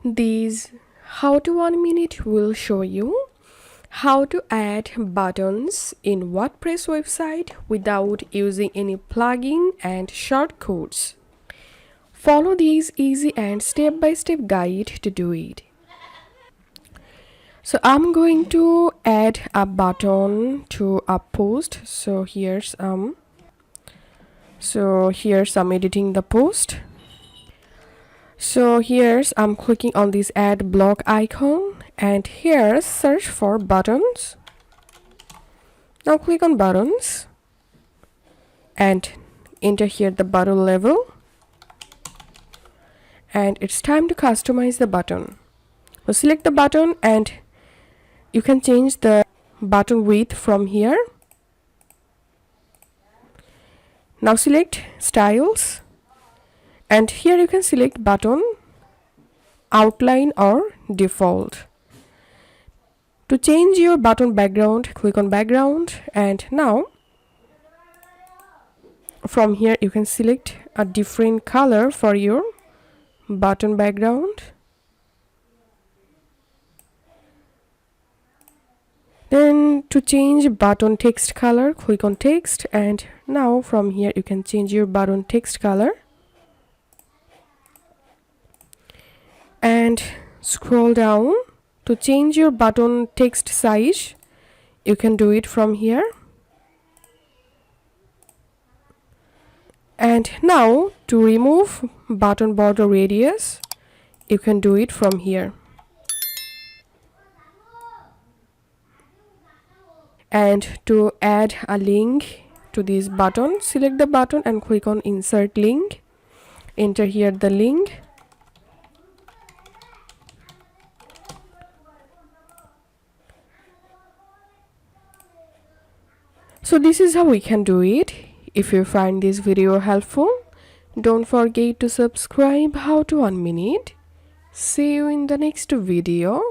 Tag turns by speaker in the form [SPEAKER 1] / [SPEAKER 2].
[SPEAKER 1] This how to 1 minute will show you how to add buttons in WordPress website without using any plugin and shortcodes. Follow these easy and step-by-step guide to do it. So I'm going to add a button to a post. So here's I'm editing the post. So here's I'm clicking on this add block icon, and here's search for buttons. Now click on buttons and enter here the button level, and it's time to customize the button. So select the button and you can change the button width from here. Now select styles, and here you can select button, outline or default. To change your button background, click on background, and now from here you can select a different color for your button background. Then to change button text color, click on text, and now from here you can change your button text color. And scroll down. To change your button text size, you can do it from here. And now to remove button border radius, you can do it from here. And to add a link to this button, select the button and click on insert link. Enter here the link. So this is how we can do it. If you find this video helpful, don't forget to subscribe how to 1 minute. See you in the next video.